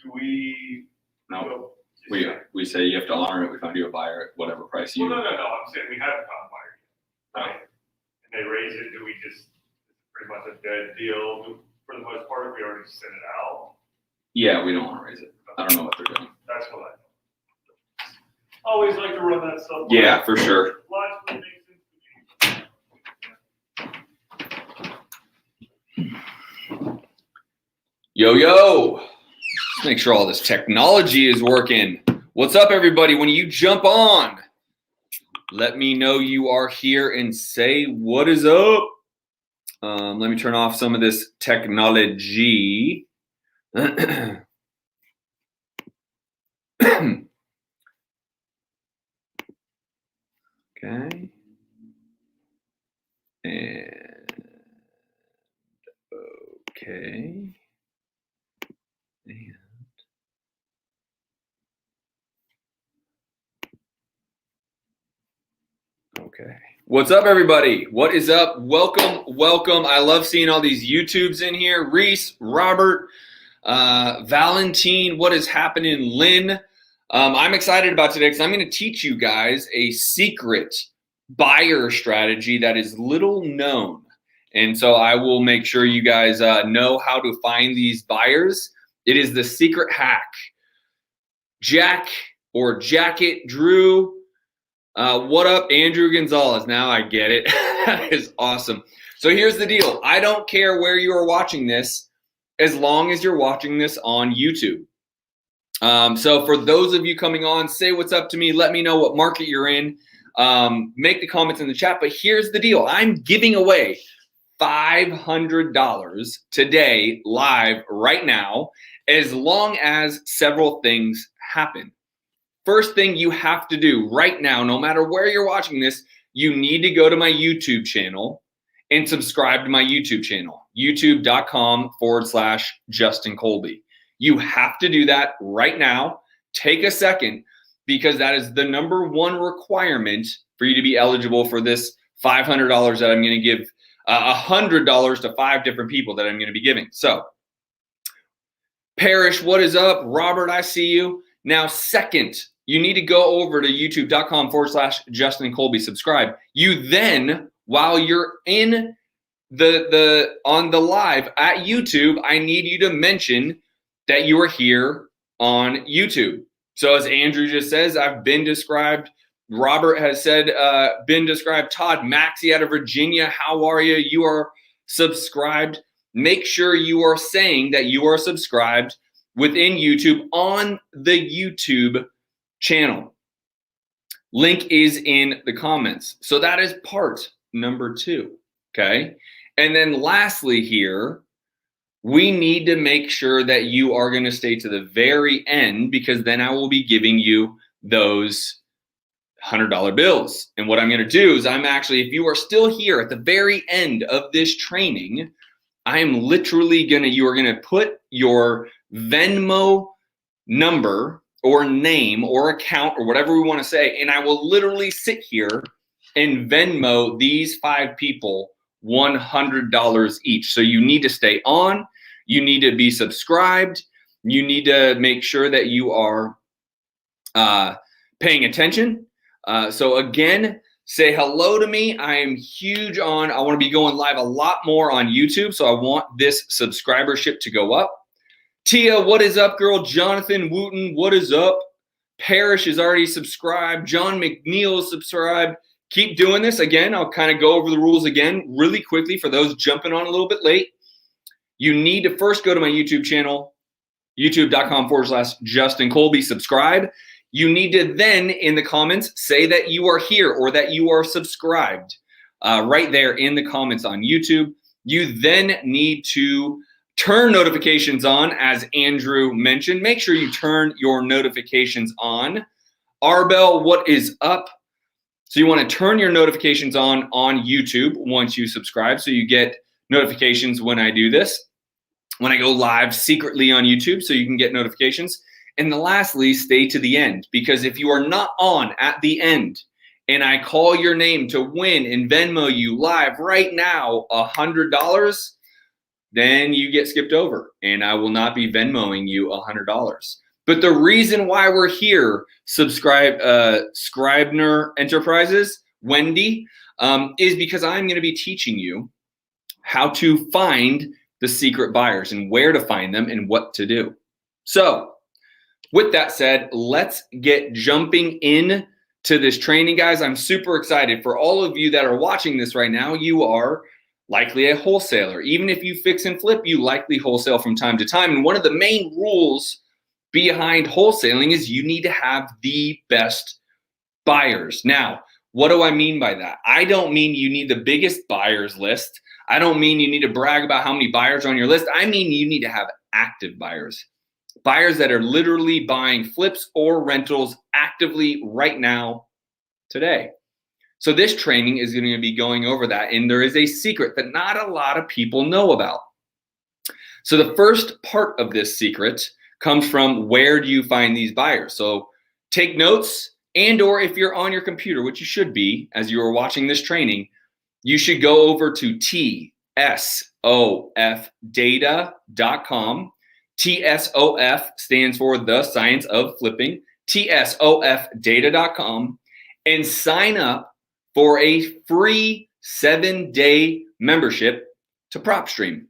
do we? No. We say you have to honor it. We find you a buyer at whatever price you. Well, no. I'm saying we haven't found a buyer, right? And they raise it. Do we just pretty much a dead deal for the most part? We already sent it out. Yeah, we don't want to raise it. I don't know what they're doing. That's what I always like to run that stuff. Yeah, for sure. Logically makes sense to me. Yo. Let's make sure all this technology is working. What's up, everybody? When you jump on, let me know you are here and say what is up. Let me turn off some of this technology. Okay. And okay. And okay. What's up, everybody? What is up? Welcome. I love seeing all these YouTubes in here. Reese, Robert, Valentine, what is happening? Lynn. I'm excited about today because I'm going to teach you guys a secret buyer strategy that is little known. And so I will make sure you guys know how to find these buyers. It is the secret hack. Jack or Jacket, Drew. What up, Andrew Gonzalez? Now I get it. That is awesome. So here's the deal. I don't care where you are watching this as long as you're watching this on YouTube. So for those of you coming on, say what's up to me. Let me know what market you're in. Make the comments in the chat. But here's the deal. I'm giving away $500 today live right now as long as several things happen. First thing you have to do right now, no matter where you're watching this, you need to go to my YouTube channel and subscribe to my YouTube channel, youtube.com/Justin Colby. You have to do that right now. Take a second because that is the #1 requirement for you to be eligible for this $500 that I'm going to give, $100 to 5 different people that I'm going to be giving. So, Parrish, what is up? Robert, I see you. Now, second, you need to go over to youtube.com/Justin Colby, subscribe. You then, while you're in on the live at YouTube, I need you to mention that you are here on YouTube. So as Andrew just says, I've been described. Robert has said, been described. Todd Maxey out of Virginia, how are you? You are subscribed. Make sure you are saying that you are subscribed within YouTube on the YouTube channel. Link is in the comments. So that is part #2, okay? And then lastly here, we need to make sure that you are going to stay to the very end because then I will be giving you those $100 bills. And what I'm going to do is if you are still here at the very end of this training, I am literally you are going to put your Venmo number or name or account or whatever we want to say, and I will literally sit here and Venmo these 5 people $100 each. So you need to stay on. You need to be subscribed. You need to make sure that you are paying attention. So again, say hello to me. I am huge on, I want to be going live a lot more on YouTube. So I want this subscribership to go up. Tia, what is up, girl? Jonathan Wooten, what is up? Parrish is already subscribed. John McNeil is subscribed. Keep doing this. Again, I'll kind of go over the rules again really quickly for those jumping on a little bit late. You need to first go to my YouTube channel, youtube.com/Justin Colby, subscribe. You need to then in the comments say that you are here or that you are subscribed right there in the comments on YouTube. You then need to turn notifications on, as Andrew mentioned. Make sure you turn your notifications on. Arbel, what is up? So you want to turn your notifications on YouTube once you subscribe so you get notifications when I do this, when I go live secretly on YouTube so you can get notifications. And then lastly, stay to the end, because if you are not on at the end and I call your name to win and Venmo you live right now $100, then you get skipped over, and I will not be Venmoing you $100. But the reason why we're here, Scribner Enterprises, Wendy, is because I'm going to be teaching you how to find the secret buyers and where to find them and what to do. So with that said, let's get jumping in to this training, guys. I'm super excited for all of you that are watching this right now. You are likely a wholesaler. Even if you fix and flip, you likely wholesale from time to time. And one of the main rules behind wholesaling is you need to have the best buyers. Now, what do I mean by that? I don't mean you need the biggest buyers list. I don't mean you need to brag about how many buyers are on your list. I mean you need to have active buyers. Buyers that are literally buying flips or rentals actively right now, today. So this training is going to be going over that, and there is a secret that not a lot of people know about. So the first part of this secret comes from, where do you find these buyers? So take notes, and or if you're on your computer, which you should be as you are watching this training, you should go over to tsofdata.com. TSOF stands for the science of flipping, tsofdata.com, and sign up for a free 7-day membership to PropStream.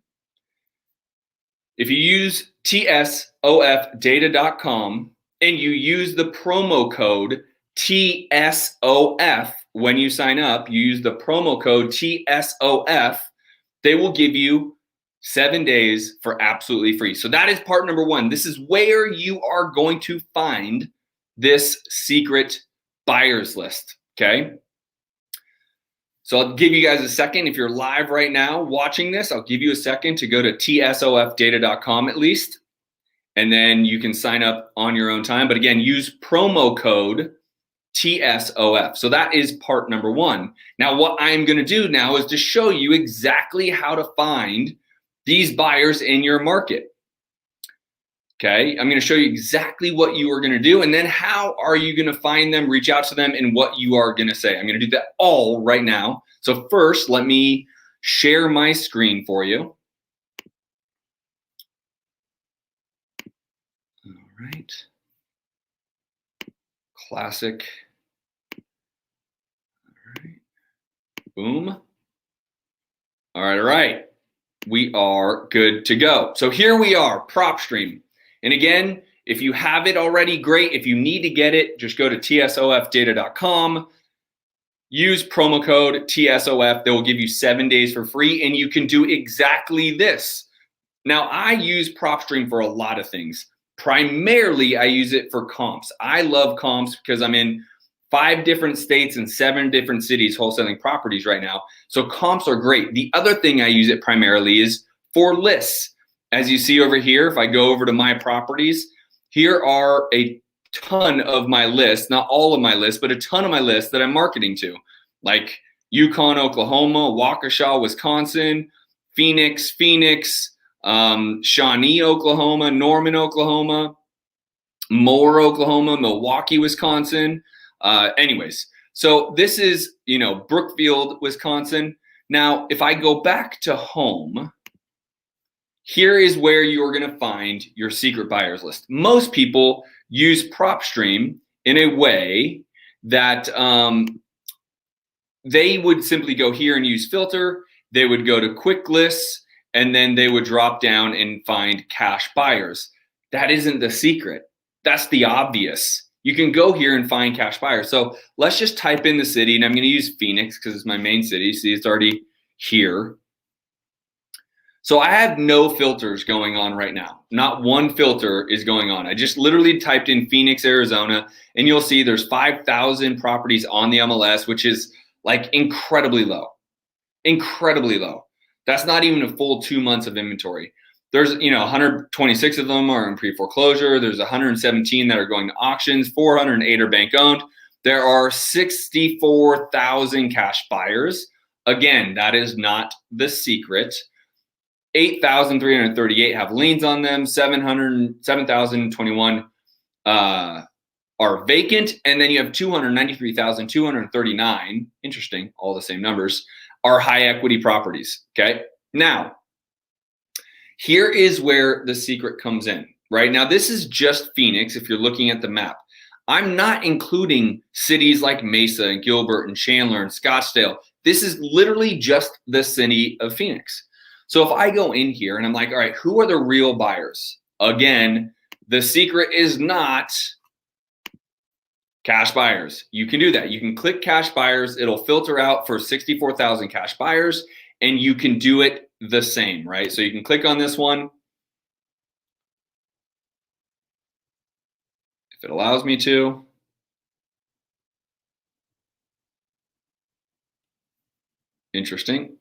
If you use tsofdata.com and you use the promo code TSOF when you sign up, you use the promo code TSOF, they will give you 7 days for absolutely free. So that is part number one. This is where you are going to find this secret buyers list, okay? So I'll give you guys a second. If you're live right now watching this, I'll give you a second to go to tsofdata.com at least, and then you can sign up on your own time. But again, use promo code TSOF. So that is part number one. Now, what I'm going to do now is to show you exactly how to find these buyers in your market. Okay, I'm going to show you exactly what you are going to do, and then how are you going to find them, reach out to them, and what you are going to say. I'm going to do that all right now. So first, let me share my screen for you. All right. Classic. All right. Boom. All right. We are good to go. So here we are, PropStream. And again, if you have it already, great. If you need to get it, just go to tsofdata.com, use promo code TSOF. They will give you 7 days for free, and you can do exactly this. Now, I use PropStream for a lot of things. Primarily, I use it for comps. I love comps because I'm in 5 different states and 7 different cities wholesaling properties right now. So comps are great. The other thing I use it primarily is for lists. As you see over here, if I go over to my properties, here are a ton of my lists, not all of my lists, but a ton of my lists that I'm marketing to, like Yukon, Oklahoma, Waukesha, Wisconsin, Phoenix, Shawnee, Oklahoma, Norman, Oklahoma, Moore, Oklahoma, Milwaukee, Wisconsin. Anyways, so this is, Brookfield, Wisconsin. Now, if I go back to home, here is where you're going to find your secret buyers list. Most people use PropStream in a way that they would simply go here and use filter. They would go to quick lists, and then they would drop down and find cash buyers. That isn't the secret. That's the obvious. You can go here and find cash buyers. So let's just type in the city, and I'm going to use Phoenix because it's my main city. See, it's already here. So I have no filters going on right now. Not one filter is going on. I just literally typed in Phoenix, Arizona, and you'll see there's 5,000 properties on the MLS, which is like incredibly low. Incredibly low. That's not even a full 2 months of inventory. There's, 126 of them are in pre-foreclosure. There's 117 that are going to auctions. 408 are bank owned. There are 64,000 cash buyers. Again, that is not the secret. 8,338 have liens on them. 7,021 are vacant. And then you have 293,239, interesting, all the same numbers, are high equity properties. Okay. Now, Here is where the secret comes in, right? Now, this is just Phoenix if you're looking at the map. I'm not including cities like Mesa and Gilbert and Chandler and Scottsdale. This is literally just the city of Phoenix. So if I go in here and I'm like, all right, who are the real buyers? Again, the secret is not cash buyers. You can do that. You can click cash buyers. It'll filter out for 64,000 cash buyers, and you can do it the same, right? So you can click on this one. If it allows me to. Interesting.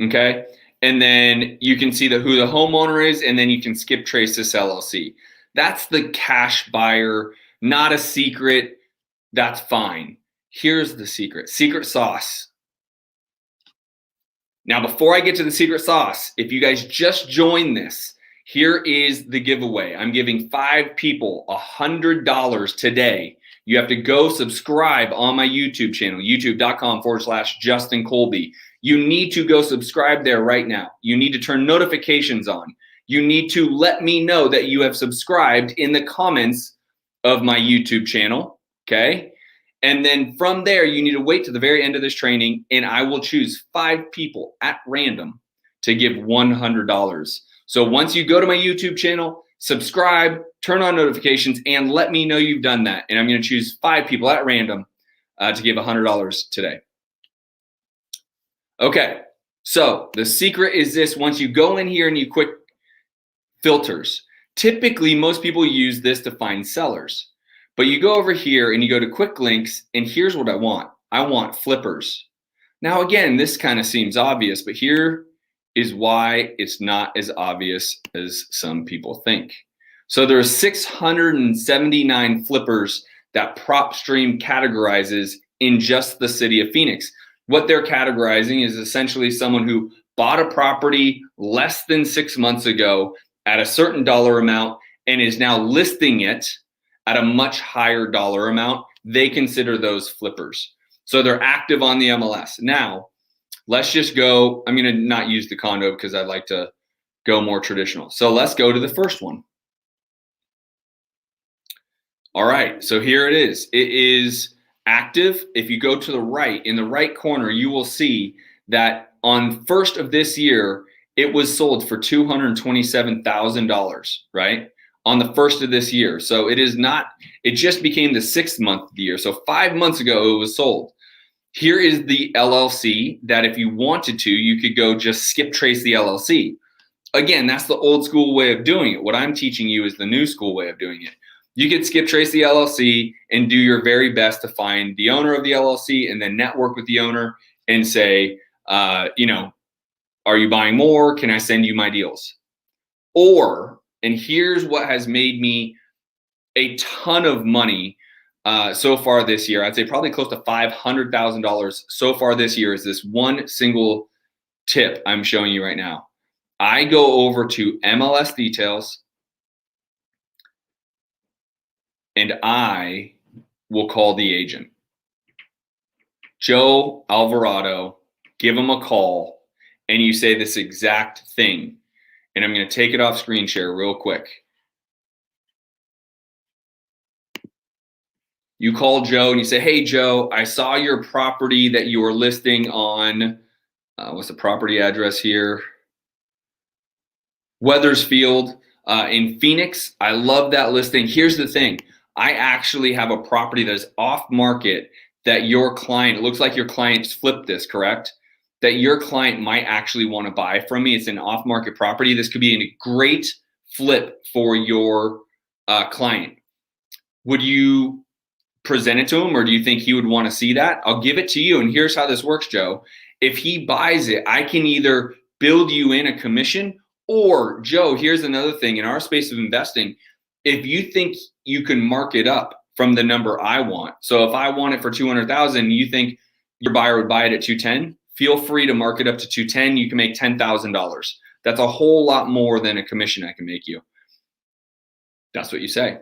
Okay. And then you can see who the homeowner is, and then you can skip trace this LLC. That's the cash buyer, not a secret. That's fine. Here's the secret sauce. Now, before I get to the secret sauce, if you guys just joined this, here is the giveaway. I'm giving 5 people $100 today. You have to go subscribe on my YouTube channel, youtube.com/Justin Colby. You need to go subscribe there right now. You need to turn notifications on. You need to let me know that you have subscribed in the comments of my YouTube channel, okay? And then from there, you need to wait to the very end of this training, and I will choose 5 people at random to give $100. So once you go to my YouTube channel, subscribe, turn on notifications, and let me know you've done that. And I'm going to choose 5 people at random to give $100 today. Okay, so the secret is this. Once you go in here and you click filters, typically most people use this to find sellers. But you go over here and you go to quick links, and here's what I want. I want flippers. Now, again, this kind of seems obvious, but here is why it's not as obvious as some people think. So there are 679 flippers that PropStream categorizes in just the city of Phoenix. What they're categorizing is essentially someone who bought a property less than 6 months ago at a certain dollar amount and is now listing it at a much higher dollar amount. They consider those flippers. So they're active on the MLS. Now, let's just go. I'm going to not use the condo because I'd like to go more traditional. So let's go to the first one. All right, so here it is. It is active. If you go to the right, in the right corner, you will see that on 1st of this year, it was sold for $227,000, right? On the 1st of this year. So it is not, it just became the 6th month of the year. So 5 months ago, it was sold. Here is the LLC that if you wanted to, you could go just skip trace the LLC. Again, that's the old school way of doing it. What I'm teaching you is the new school way of doing it. You could skip trace the LLC and do your very best to find the owner of the LLC and then network with the owner and say, are you buying more? Can I send you my deals? Or, and here's what has made me a ton of money so far this year. I'd say probably close to $500,000 so far this year is this one single tip I'm showing you right now. I go over to MLS details and I will call the agent. Joe Alvarado, give him a call, and you say this exact thing. And I'm going to take it off screen share real quick. You call Joe and you say, hey, Joe, I saw your property that you were listing on, what's the property address here? Weathersfield in Phoenix. I love that listing. Here's the thing. I actually have a property that is off market that your client, it looks like your client's flipped this, correct? That your client might actually want to buy from me. It's an off market property. This could be a great flip for your client. Would you present it to him, or do you think he would want to see that? I'll give it to you. And here's how this works, Joe. If he buys it, I can either build you in a commission, or Joe, here's another thing in our space of investing. If you think you can mark it up from the number I want. So if I want it for 200,000, you think your buyer would buy it at 210, feel free to mark it up to 210. You can make $10,000. That's a whole lot more than a commission I can make you. That's what you say.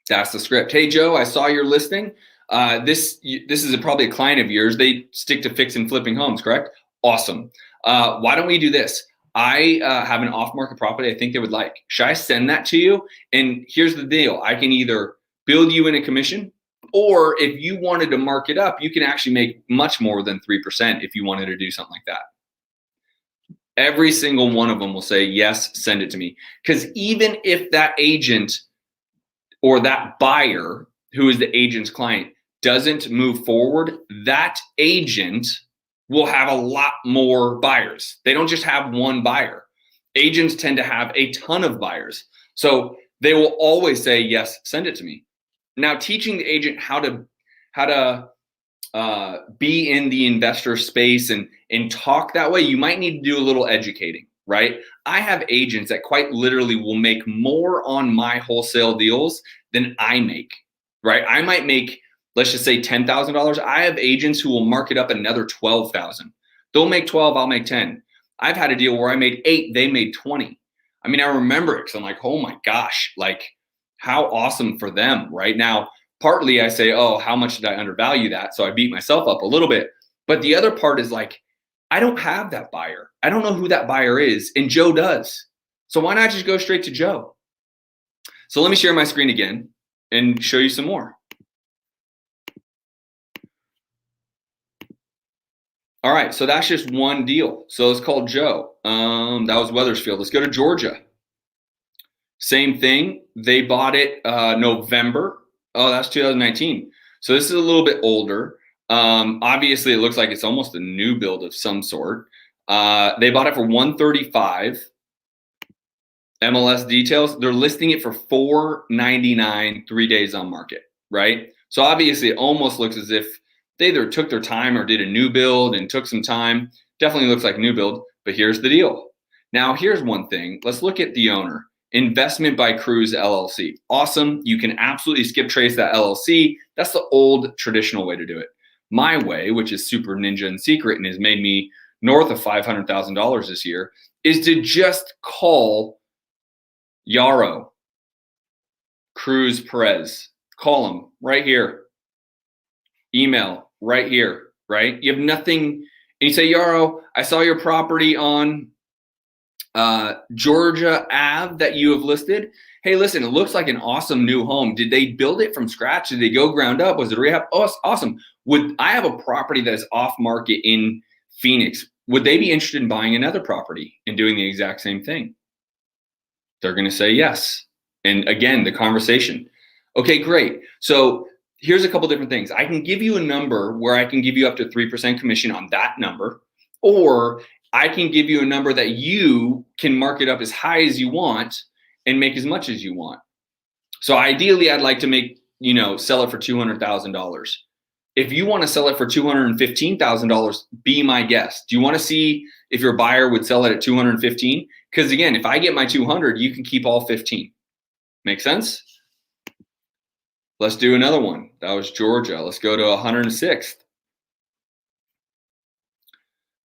That's the script. Hey, Joe, I saw your listing. This is probably a client of yours. They stick to fix and flipping homes, correct? Awesome. Why don't we do this? I have an off-market property I think they would like. Should I send that to you? And here's the deal. I can either build you in a commission, or if you wanted to mark it up, you can actually make much more than 3% if you wanted to do something like that. Every single one of them will say, yes, send it to me. Because even if that agent or that buyer who is the agent's client doesn't move forward, that agent will have a lot more buyers. They don't just have one buyer. Agents tend to have a ton of buyers. So they will always say, yes, send it to me. Now, teaching the agent how to be in the investor space and talk that way, you might need to do a little educating, right? I have agents that quite literally will make more on my wholesale deals than I make, right? I might make, let's just say $10,000. I have agents who will mark it up another 12,000. They'll make 12, I'll make 10. I've had a deal where I made 8, they made 20. I mean, I remember it because I'm like, oh my gosh, like how awesome for them right now. Partly I say, oh, how much did I undervalue that? So I beat myself up a little bit. But the other part is like, I don't have that buyer. I don't know who that buyer is, and Joe does. So why not just go straight to Joe? So let me share my screen again and show you some more. All right, so that's just one deal. So it's called Joe. That was Wethersfield. Let's go to Georgia. Same thing. They bought it November. Oh, that's 2019. So this is a little bit older. Obviously, it looks like it's almost a new build of some sort. They bought it for $135. MLS details. They're listing it for $499, 3 days on market, right? So obviously, it almost looks as if they either took their time or did a new build and took some time. Definitely looks like a new build, but here's the deal. Now, here's one thing. Let's look at the owner. Investment by Cruz LLC. Awesome. You can absolutely skip trace that LLC. That's the old traditional way to do it. My way, which is super ninja and secret and has made me north of $500,000 this year, is to just call Yarrow Cruz Perez. Call him right here. Email right here, right? You have nothing, and you say, Yarrow, I saw your property on Georgia Ave that you have listed. Hey, listen, it looks like an awesome new home. Did they build it from scratch? Did they go ground up? Was it rehab? Oh, awesome. I have a property that is off market in Phoenix. Would they be interested in buying another property and doing the exact same thing? They're going to say yes. And again, the conversation. Okay, great. So here's a couple different things. I can give you a number where I can give you up to 3% commission on that number, or I can give you a number that you can mark it up as high as you want and make as much as you want. So ideally, I'd like to make, sell it for $200,000. If you want to sell it for $215,000, be my guest. Do you want to see if your buyer would sell it at $215,000? Because again, if I get my 200, you can keep all 15. Make sense? Let's do another one. That was Georgia. Let's go to 106th.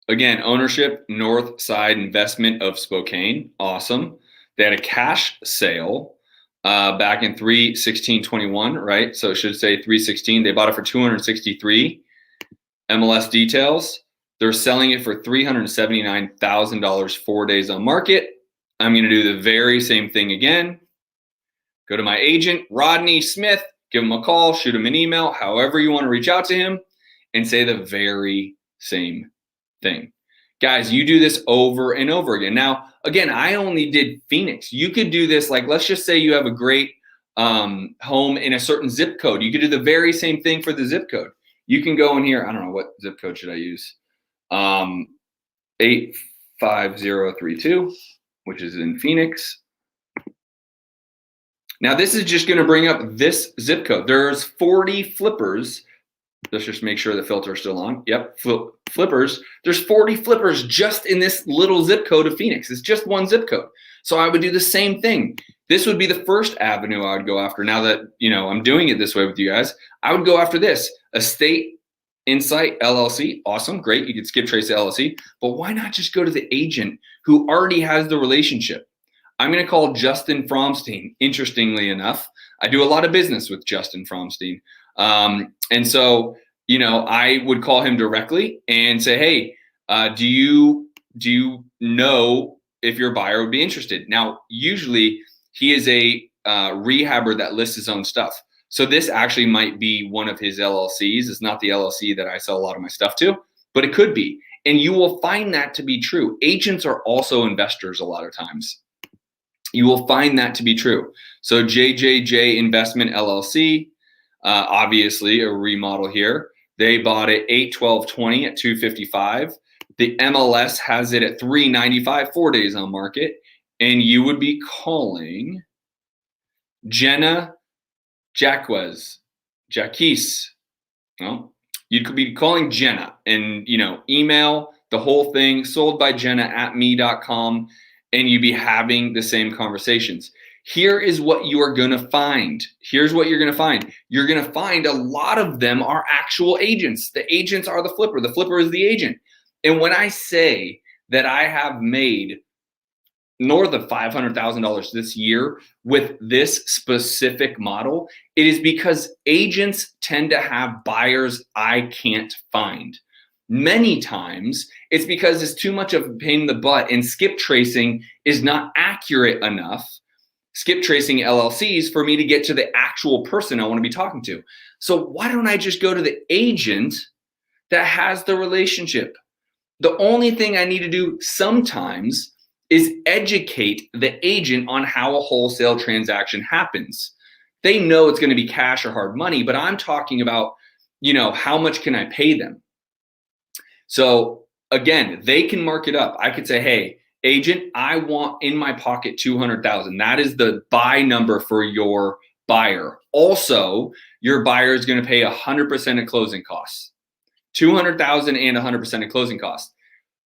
Again, ownership, North Side Investment of Spokane. Awesome. They had a cash sale back in 3/16/21, right? So it should say 3/16. They bought it for $263. MLS details. They're selling it for $379,000, 4 days on market. I'm going to do the very same thing again. Go to my agent, Rodney Smith, give him a call, shoot him an email, however you want to reach out to him, and say the very same thing. Guys, you do this over and over again. Now, again, I only did Phoenix. You could do this, like, let's just say you have a great home in a certain zip code. You could do the very same thing for the zip code. You can go in here. I don't know, what zip code should I use? 85032, which is in Phoenix. Now, this is just going to bring up this zip code. There's 40 flippers. Let's just make sure the filter is still on. Yep, flippers. There's 40 flippers just in this little zip code of Phoenix. It's just one zip code. So I would do the same thing. This would be the first avenue I would go after. Now that, I'm doing it this way with you guys, I would go after this. Estate Insight LLC. Awesome, great. You can skip trace the LLC. But why not just go to the agent who already has the relationship? I'm going to call Justin Fromstein. Interestingly enough, I do a lot of business with Justin Fromstein. And so, I would call him directly and say, hey, do you do you know if your buyer would be interested? Now, usually he is a rehabber that lists his own stuff. So this actually might be one of his LLCs. It's not the LLC that I sell a lot of my stuff to, but it could be. And you will find that to be true. Agents are also investors a lot of times. You will find that to be true. So JJJ Investment LLC, obviously a remodel here. They bought it 8/12/20 at $255. The MLS has it at $395, 4 days on market. And you would be calling Jenna Jaquez. No, you could be calling Jenna and, email the whole thing, soldbyjenna@me.com, and you'd be having the same conversations. Here is what you are going to find. Here's what you're going to find. You're going to find a lot of them are actual agents. The agents are the flipper. The flipper is the agent. And when I say that I have made north of $500,000 this year with this specific model, it is because agents tend to have buyers I can't find. Many times it's because it's too much of a pain in the butt and skip tracing is not accurate enough, skip tracing LLCs, for me to get to the actual person I want to be talking to. So why don't I just go to the agent that has the relationship? The only thing I need to do sometimes is educate the agent on how a wholesale transaction happens. They know it's going to be cash or hard money, but I'm talking about, how much can I pay them? So again, they can mark it up. I could say, hey, agent, I want in my pocket 200,000. That is the buy number for your buyer. Also, your buyer is going to pay 100% of closing costs, 200,000 and 100% of closing costs.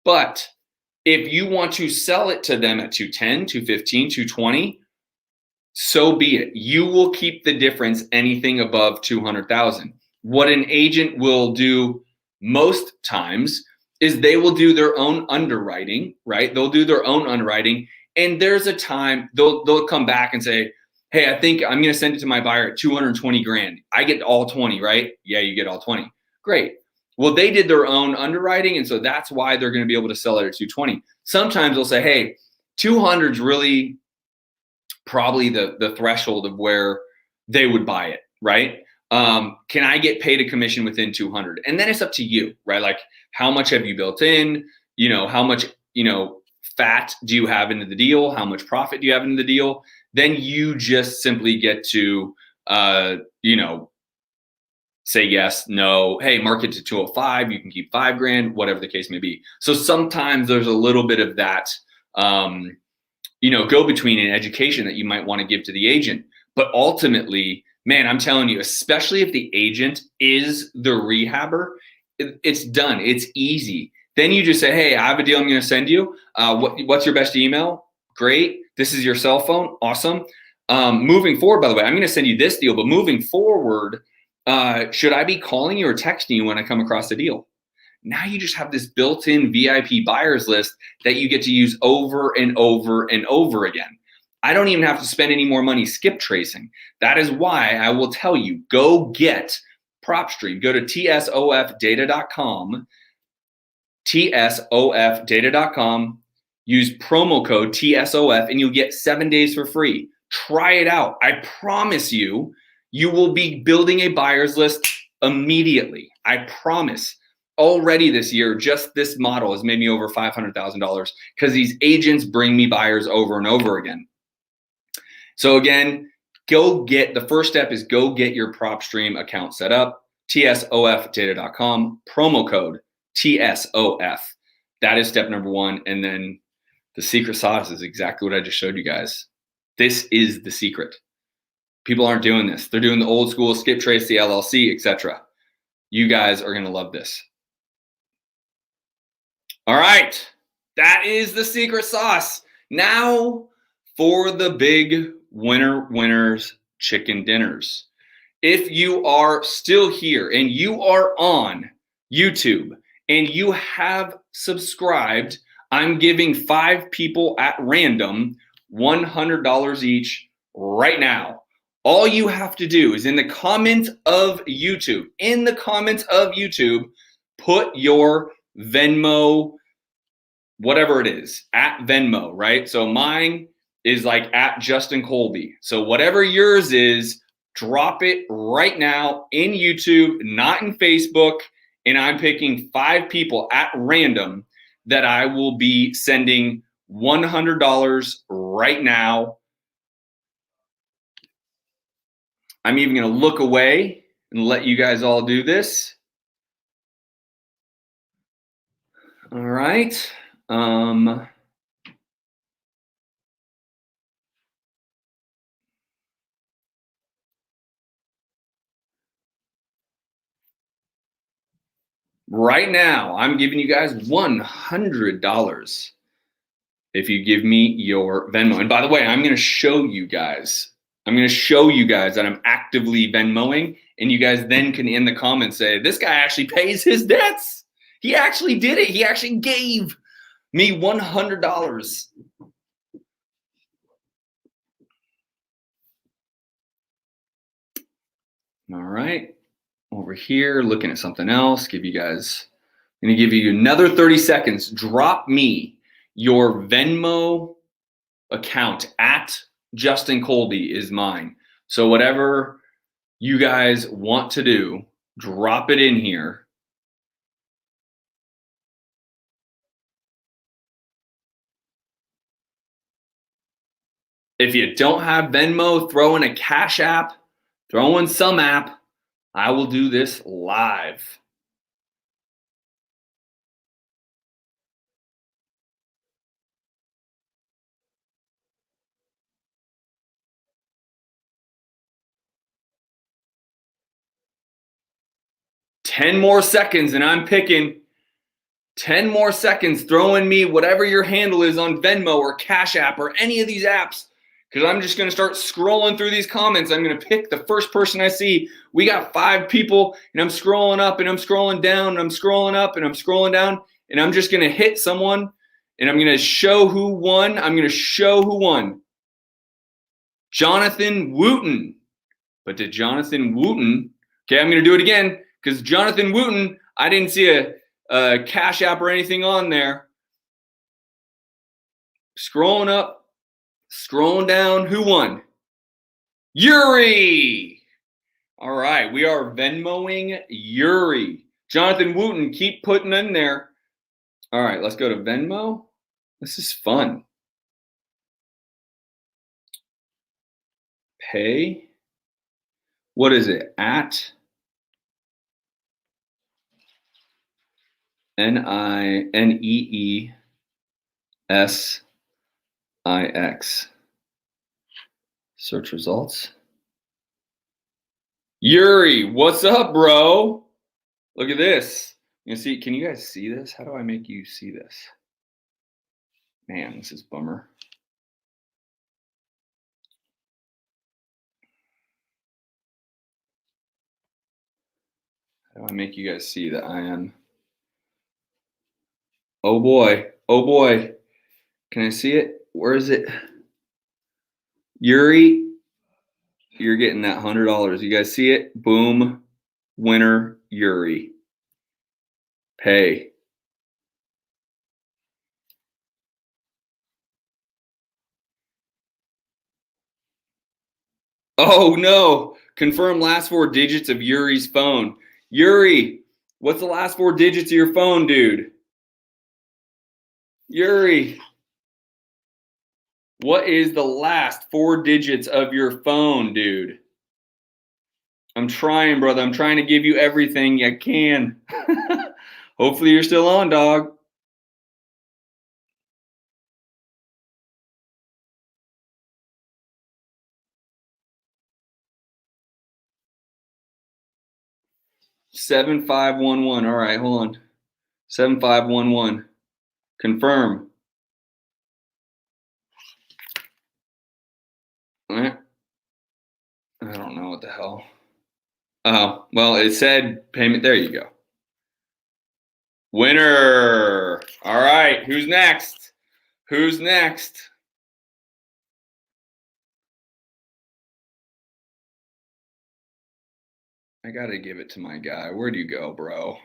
But if you want to sell it to them at 210, 215, 220, so be it. You will keep the difference anything above 200,000. What an agent will do most times is they will do their own underwriting, right? They'll do their own underwriting. And there's a time they'll come back and say, hey, I think I'm going to send it to my buyer at 220 grand. I get all 20, right? Yeah, you get all 20. Great. Well, they did their own underwriting, and so that's why they're going to be able to sell it at 220. Sometimes they'll say, hey, 200 is really probably the threshold of where they would buy it, right? Can I get paid a commission within 200? And then it's up to you, right? Like, how much have you built in? How much, fat do you have into the deal? How much profit do you have into the deal? Then you just simply get to, say yes, no, hey, mark it to 205, you can keep 5 grand, whatever the case may be. So sometimes there's a little bit of that, go between in education that you might want to give to the agent. But ultimately, man, I'm telling you, especially if the agent is the rehabber, it's done. It's easy. Then you just say, hey, I have a deal I'm going to send you. What's your best email? Great. This is your cell phone. Awesome. Moving forward, by the way, I'm going to send you this deal, but moving forward, should I be calling you or texting you when I come across the deal? Now you just have this built-in VIP buyers list that you get to use over and over and over again. I don't even have to spend any more money skip tracing. That is why I will tell you, go get PropStream. Go to tsofdata.com, tsofdata.com, use promo code TSOF, and you'll get 7 days for free. Try it out. I promise you, you will be building a buyer's list immediately. I promise. Already this year, just this model has made me over $500,000 because these agents bring me buyers over and over again. So again, the first step is go get your PropStream account set up, tsofdata.com, promo code TSOF. That is step number one. And then the secret sauce is exactly what I just showed you guys. This is the secret. People aren't doing this. They're doing the old school skip trace, the LLC, etc. You guys are going to love this. All right. That is the secret sauce. Now for the big winners chicken dinners. If you are still here and you are on YouTube and you have subscribed, I'm giving 5 people at random $100 each right now. All you have to do is in the comments of YouTube, put your Venmo whatever it is, at Venmo, right? So mine is like at Justin Colby. So whatever yours is, drop it right now in YouTube, not in Facebook. And I'm picking 5 people at random that I will be sending $100 right now. I'm even going to look away and let you guys all do this. All right. Right now, I'm giving you guys $100 if you give me your Venmo. And by the way, I'm going to show you guys. I'm going to show you guys that I'm actively Venmoing, and you guys then can in the comments say, this guy actually pays his debts. He actually did it. He actually gave me $100. All right. Over here, looking at something else, I'm going to give you another 30 seconds. Drop me your Venmo account at Justin Colby is mine. So whatever you guys want to do, drop it in here. If you don't have Venmo, throw in a Cash App, throw in some app. I will do this live. Ten more seconds, and I'm picking 10 more seconds. Throw in me whatever your handle is on Venmo or Cash App or any of these apps, because I'm just going to start scrolling through these comments. I'm going to pick the first person I see. We got 5 people, and I'm scrolling up, and I'm scrolling down, and I'm scrolling up, and I'm scrolling down, and I'm just going to hit someone, and I'm going to show who won. I'm going to show who won. Jonathan Wooten. But did Jonathan Wooten, okay, I'm going to do it again, because Jonathan Wooten, I didn't see a Cash App or anything on there. Scrolling up, scrolling down. Who won? Yuri. All right, we are Venmoing Yuri. Jonathan Wooten, keep putting in there. All right, let's go to Venmo. This is fun. Pay. What is it? At NINEESIX. Search results. Yuri, what's up, bro? Look at this. You see? Can you guys see this? How do I make you see this? Man, this is a bummer. How do I make you guys see that I am? Oh boy. Oh boy. Can I see it? Where is it? Yuri, you're getting that $100. You guys see it? Boom. Winner, Yuri. Pay. Oh no. Confirm last 4 digits of Yuri's phone. Yuri, what's the last 4 digits of your phone, dude? Yuri, what is the last 4 digits of your phone, dude? I'm trying, brother. I'm trying to give you everything I can. Hopefully you're still on, dog. $7511. All right, hold on. 7511. Confirm. All right. I don't know what the hell. Oh, well, it said payment. There you go. Winner. All right. Who's next? Who's next? I got to give it to my guy. Where'd you go, bro?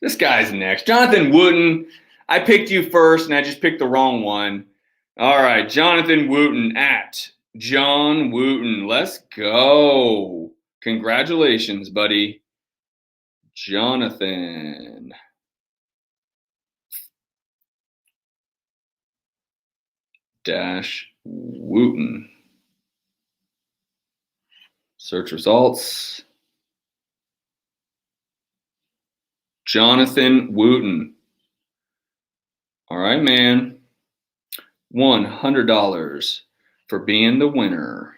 This guy's next. Jonathan Wooten. I picked you first, and I just picked the wrong one. All right, Jonathan Wooten at John Wooten. Let's go. Congratulations, buddy. Jonathan. Dash Wooten. Search results. Jonathan Wooten. All right, man. $100 for being the winner.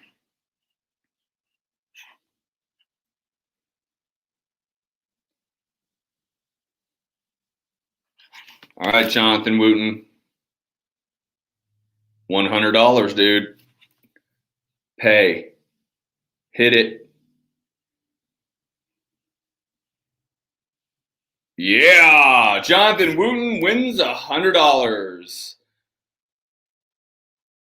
All right, Jonathan Wooten. $100, dude. Pay. Hit it. Yeah, Jonathan Wooten wins $100.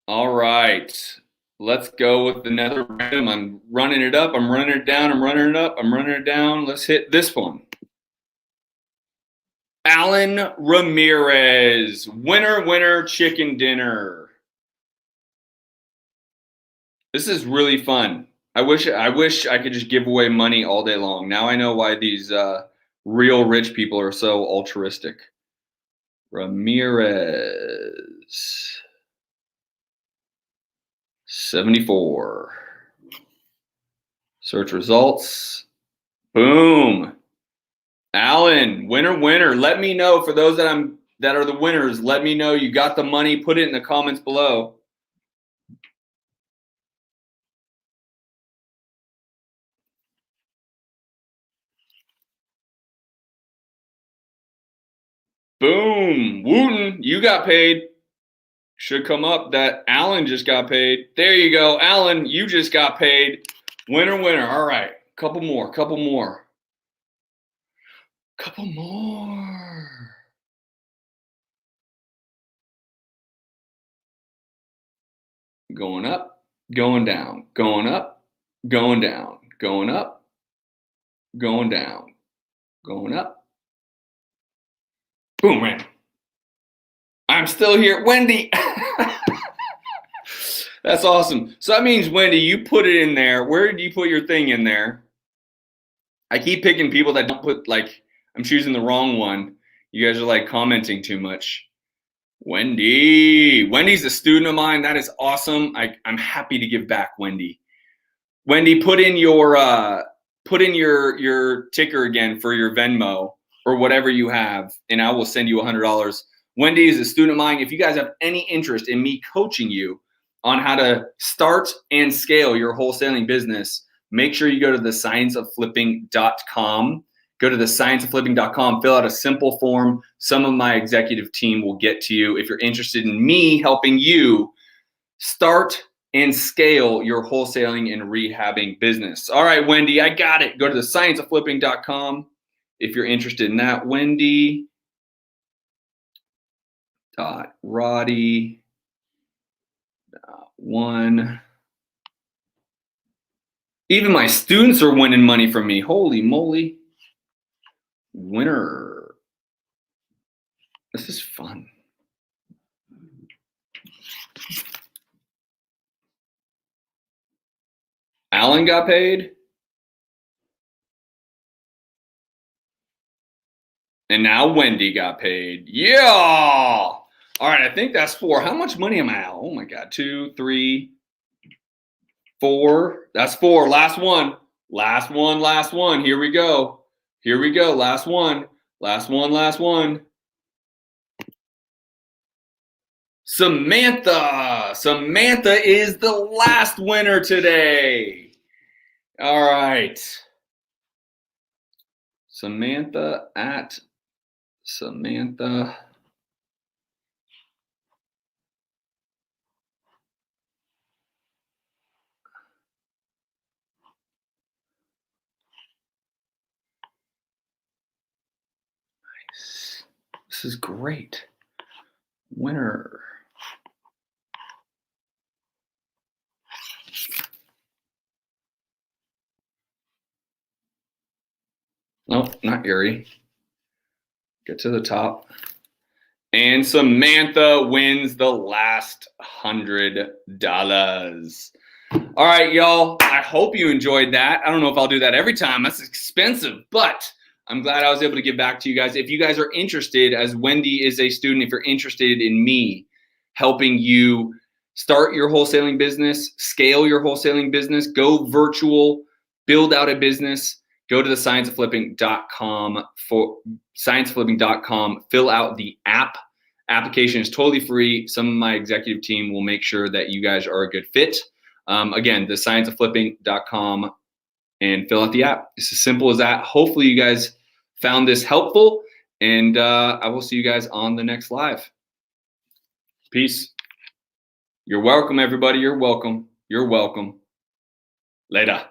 All right, let's go with another random. I'm running it up. I'm running it down. I'm running it up. I'm running it down. Let's hit this one. Alan Ramirez, winner, winner, chicken dinner. This is really fun. I wish I could just give away money all day long. Now I know why these real rich people are so altruistic. Ramirez. 74. Search results. Boom. Alan, winner, winner. Let me know for those that are the winners. Let me know you got the money. Put it in the comments below. Boom. Wooten, you got paid. Should come up that Alan just got paid. There you go. Alan, you just got paid. Winner, winner. All right. Couple more. Couple more. Couple more. Going up, going down, going up, going down, going up, going down, going up. Boom, man. I'm still here. Wendy. That's awesome. So that means, Wendy, you put it in there. Where did you put your thing in there? I keep picking people that don't put, like, I'm choosing the wrong one. You guys are like commenting too much. Wendy. Wendy's a student of mine. That is awesome. I'm happy to give back, Wendy. Wendy, put in your ticker again for your Venmo or whatever you have, and I will send you $100. Wendy is a student of mine. If you guys have any interest in me coaching you on how to start and scale your wholesaling business, make sure you go to thescienceofflipping.com. Go to thescienceofflipping.com, fill out a simple form. Some of my executive team will get to you if you're interested in me helping you start and scale your wholesaling and rehabbing business. All right, Wendy, I got it. Go to thescienceofflipping.com if you're interested in that. Wendy Roddy one. Even my students are winning money from me. Holy moly. Winner. This is fun. Alan got paid. And now Wendy got paid. Yeah. All right, I think that's 4. How much money am I out? Oh my God. 2, 3, 4. That's 4. Last one. Last one. Last one. Here we go. Here we go. Last one. Last one. Last one. Samantha. Samantha is the last winner today. All right. Samantha at Samantha. Nice. This is great. Winner. Nope, not Gary. Get to the top. And Samantha wins the last $100. All right, y'all. I hope you enjoyed that. I don't know if I'll do that every time. That's expensive, but I'm glad I was able to give back to you guys. If you guys are interested, as Wendy is a student, if you're interested in me helping you start your wholesaling business, scale your wholesaling business, go virtual, build out a business, go to the scienceofflipping.com fill out the app. Application is totally free. Some of my executive team will make sure that you guys are a good fit. Again, the scienceofflipping.com and fill out the app. It's as simple as that. Hopefully you guys found this helpful, and I will see you guys on the next live. Peace. You're welcome, everybody. You're welcome. You're welcome. Later.